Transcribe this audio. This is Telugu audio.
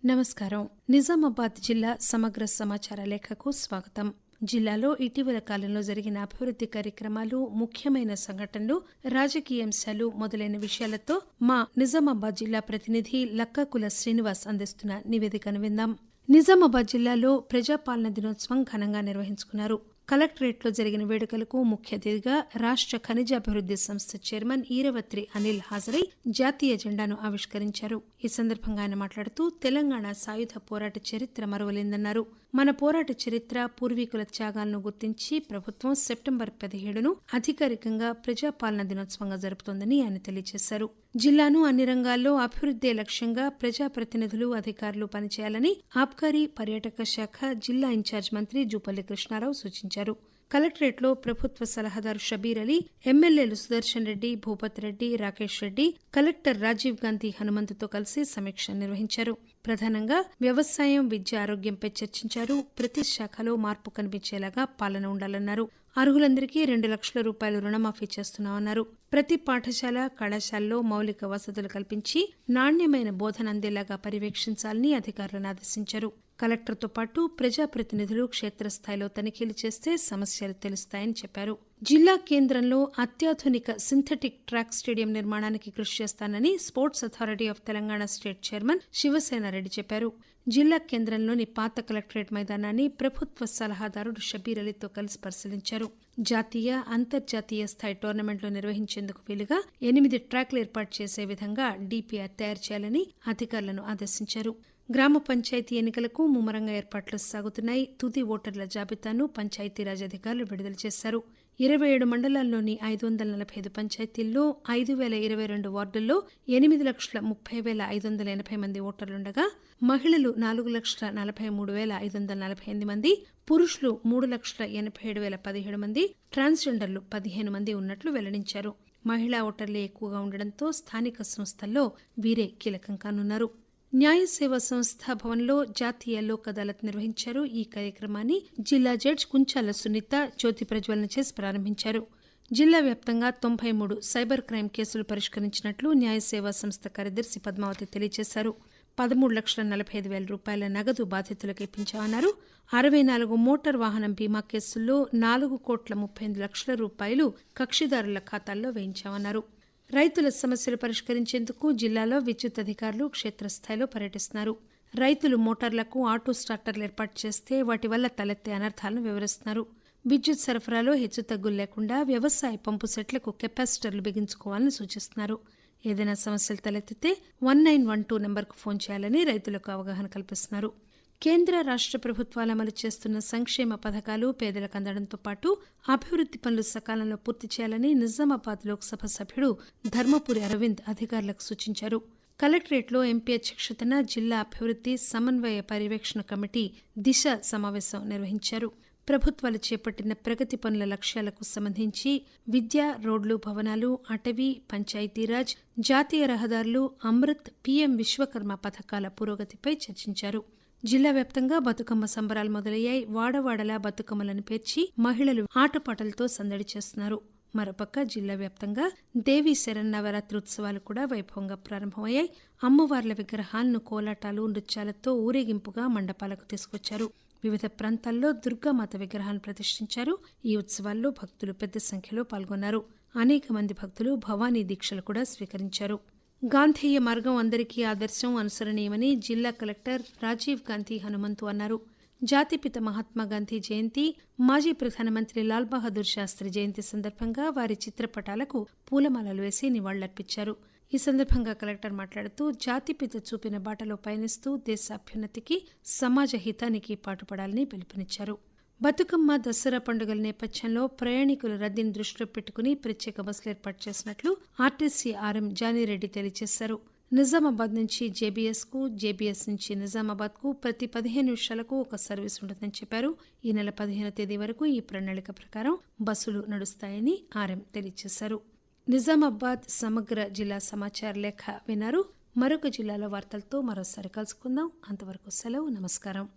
నమస్కారం. నిజామాబాద్ జిల్లా సమగ్ర సమాచార లేఖకు స్వాగతం. జిల్లాలో ఇటీవల కాలంలో జరిగిన అభివృద్ది కార్యక్రమాలు, ముఖ్యమైన సంఘటనలు, రాజకీయ అంశాలు మొదలైన విషయాలతో మా నిజామాబాద్ జిల్లా ప్రతినిధి లక్కాకుల శ్రీనివాస్ అందిస్తున్న నివేదికను విందాం. నిజామాబాద్ జిల్లాలో ప్రజాపాలన దినోత్సవం ఘనంగా నిర్వహించుకున్నారు. కలెక్టరేట్లో జరిగిన వేడుకలకు ముఖ్య అతిథిగా రాష్ట్ర ఖనిజాభివృద్ది సంస్థ చైర్మన్ ఈరవత్రి అనిల్ హాజరై జాతీయ జెండాను ఆవిష్కరించారు. ఈ సందర్భంగా ఆయన మాట్లాడుతూ తెలంగాణ సాయుధ పోరాట చరిత్ర మరువలేందన్నారు. మన పోరాట చరిత్ర, పూర్వీకుల త్యాగాలను గుర్తించి ప్రభుత్వం సెప్టెంబర్ 17ను అధికారికంగా ప్రజాపాలన దినోత్సవంగా జరుపుతోందని ఆయన తెలియజేశారు. జిల్లాను అన్ని రంగాల్లో అభివృద్దే లక్ష్యంగా ప్రజాప్రతినిధులు, అధికారులు పనిచేయాలని ఆబ్కారీ, పర్యాటక శాఖ జిల్లా ఇన్ఛార్జ్ మంత్రి జూపల్లి కృష్ణారావు సూచించారు. కలెక్టరేట్లో ప్రభుత్వ సలహాదారు షబీర్ అలీ, ఎమ్మెల్యేలు సుదర్శన్ రెడ్డి, భూపత్ రెడ్డి, రాకేష్ రెడ్డి, కలెక్టర్ రాజీవ్ గాంధీ హనుమంతుతో కలిసి సమీక్ష నిర్వహించారు. ప్రధానంగా వ్యవసాయం, విద్య, ఆరోగ్యంపై చర్చించారు. ప్రతి శాఖలో మార్పు కనిపించేలాగా పాలన ఉండాలన్నారు. అర్హులందరికీ 2 లక్షల రూపాయలు రుణమాఫీ చేస్తున్నామన్నారు. ప్రతి పాఠశాల, కళాశాలలో మౌలిక వసతులు కల్పించి నాణ్యమైన బోధన అందేలాగా పర్యవేక్షించాలని అధికారులను ఆదేశించారు. కలెక్టర్తో పాటు ప్రజాప్రతినిధులు క్షేత్రస్థాయిలో తనిఖీలు చేస్తే సమస్యలు తెలుస్తాయని చెప్పారు. జిల్లా కేంద్రంలో అత్యాధునిక సింథటిక్ ట్రాక్ స్టేడియం నిర్మాణానికి కృషి చేస్తానని sports authority of Telangana state chairman Shiva Sena Reddy చెప్పారు. జిల్లా కేంద్రంలోని పాత కలెక్టరేట్ మైదానాన్ని ప్రభుత్వ సలహాదారుడు షబీర్ అలీతో కలిసి పరిశీలించారు. జాతీయ, అంతర్జాతీయ స్థాయి టోర్నమెంట్లు నిర్వహించేందుకు వీలుగా 8 ట్రాక్లు ఏర్పాటు చేసే విధంగా డీపీఆర్ తయారు చేయాలని అధికారులను ఆదేశించారు. గ్రామ పంచాయతీ ఎన్నికలకు ముమ్మరంగా ఏర్పాట్లు సాగుతున్నాయి. తుది ఓటర్ల జాబితాను పంచాయతీరాజ్ అధికారులు విడుదల చేశారు. 27 మండలాల్లోని 545 పంచాయతీల్లో 5,022 వార్డుల్లో 8,30,580 మంది ఓటర్లుండగా మహిళలు 4,43,548 మంది, పురుషులు 3,87,017 మంది, ట్రాన్స్జెండర్లు 15 మంది ఉన్నట్లు వెల్లడించారు. మహిళా ఓటర్లే ఎక్కువగా ఉండడంతో స్థానిక సంస్థల్లో వీరే కీలకం కానున్నారు. న్యాయ సేవా సంస్థ భవన్లో జాతీయ లోక్ అదాలత్ నిర్వహించారు. ఈ కార్యక్రమాన్ని జిల్లా జడ్జి కుంచాల సునీత జ్యోతి ప్రజ్వలన చేసి ప్రారంభించారు. జిల్లా వ్యాప్తంగా 93 సైబర్ క్రైమ్ కేసులు పరిష్కరించినట్లు న్యాయ సేవా సంస్థ కార్యదర్శి పద్మావతి తెలియజేశారు. 13,45,000 రూపాయల నగదు బాధితులకు ఇప్పించామన్నారు. 64 మోటార్ వాహనం బీమా కేసుల్లో 4,38,00,00,000 రూపాయలు కక్షిదారుల ఖాతాల్లో వేయించామన్నారు. రైతుల సమస్యలు పరిష్కరించేందుకు జిల్లాలో విద్యుత్ అధికారులు క్షేత్రస్థాయిలో పర్యటిస్తున్నారు. రైతులు మోటార్లకు ఆటో స్టార్టర్లు ఏర్పాటు చేస్తే వాటి వల్ల తలెత్తే అనర్థాలను వివరిస్తున్నారు. విద్యుత్ సరఫరాలో హెచ్చుతగ్గులు లేకుండా వ్యవసాయ పంపు సెట్లకు కెపాసిటర్లు బిగించుకోవాలని సూచిస్తున్నారు. ఏదైనా సమస్యలు తలెత్తితే 1912 నెంబర్కు ఫోన్ చేయాలని రైతులకు అవగాహన కల్పిస్తున్నారు. కేంద్ర, రాష్ట్ర ప్రభుత్వాలు అమలు చేస్తున్న సంక్షేమ పథకాలు పేదలకు అందడంతో పాటు అభివృద్ది పనులు సకాలంలో పూర్తి చేయాలని నిజామాబాద్ లోక్సభ సభ్యుడు ధర్మపురి అరవింద్ అధికారులకు సూచించారు. కలెక్టరేట్లో ఎంపీ అధ్యక్షతన జిల్లా అభివృద్ది సమన్వయ పర్యవేక్షణ కమిటీ దిశ సమావేశం నిర్వహించారు. ప్రభుత్వాలు చేపట్టిన ప్రగతి పనుల లక్ష్యాలకు సంబంధించి విద్య, రోడ్లు, భవనాలు, అటవీ, పంచాయతీరాజ్, జాతీయ రహదారులు, అమృత్, పీఎం విశ్వకర్మ పథకాల పురోగతిపై చర్చించారు. జిల్లా వ్యాప్తంగా బతుకమ్మ సంబరాలు మొదలయ్యాయి. వాడవాడలా బతుకమ్మలను పేర్చి మహిళలు ఆటపాటలతో సందడి చేస్తున్నారు. మరోపక్క జిల్లా వ్యాప్తంగా దేవీ శరన్నవరాత్రి ఉత్సవాలు కూడా వైభవంగా ప్రారంభమయ్యాయి. అమ్మవార్ల విగ్రహాలను కోలాటాలు, నృత్యాలతో ఊరేగింపుగా మండపాలకు తీసుకొచ్చారు. వివిధ ప్రాంతాల్లో దుర్గామాత విగ్రహాన్ని ప్రతిష్ఠించారు. ఈ ఉత్సవాల్లో భక్తులు పెద్ద సంఖ్యలో పాల్గొన్నారు. అనేక మంది భక్తులు భవానీ దీక్షలు కూడా స్వీకరించారు. గాంధేయ మార్గం అందరికీ ఆదర్శం, అనుసరణీయమని జిల్లా కలెక్టర్ రాజీవ్ గాంధీ హనుమంతు అన్నారు. జాతిపిత మహాత్మాగాంధీ జయంతి, మాజీ ప్రధానమంత్రి లాల్ బహదూర్ శాస్త్రి జయంతి సందర్భంగా వారి చిత్రపటాలకు పూలమాలలు వేసి నివాళులర్పించారు. ఈ సందర్భంగా కలెక్టర్ మాట్లాడుతూ జాతిపిత చూపిన బాటలో పయనిస్తూ దేశ అభ్యున్నతికి, సమాజ హితానికి పాటుపడాలని పిలుపునిచ్చారు. బతుకమ్మ, దసరా పండుగల నేపథ్యంలో ప్రయాణికుల రద్దీని దృష్టిలో పెట్టుకుని ప్రత్యేక బస్సులు ఏర్పాటు చేసినట్లు ఆర్టీసీ ఆర్ఎం జానీరెడ్డి తెలియజేశారు. నిజామాబాద్ నుంచి జేబీఎస్కు, జేబీఎస్ నుంచి నిజామాబాద్కు ప్రతి 15 నిమిషాలకు ఒక సర్వీస్ ఉంటుందని చెప్పారు. ఈ నెల 15వ తేదీ వరకు ఈ ప్రణాళిక ప్రకారం బస్సులు నడుస్తాయని ఆర్ఎం తెలియజేశారు. నిజామాబాద్ సమగ్ర జిల్లా సమాచార లేఖ విన్నారు. మరొక జిల్లాల వార్తలతో మరోసారి కలుసుకుందాం. అంతవరకు సెలవు. నమస్కారం.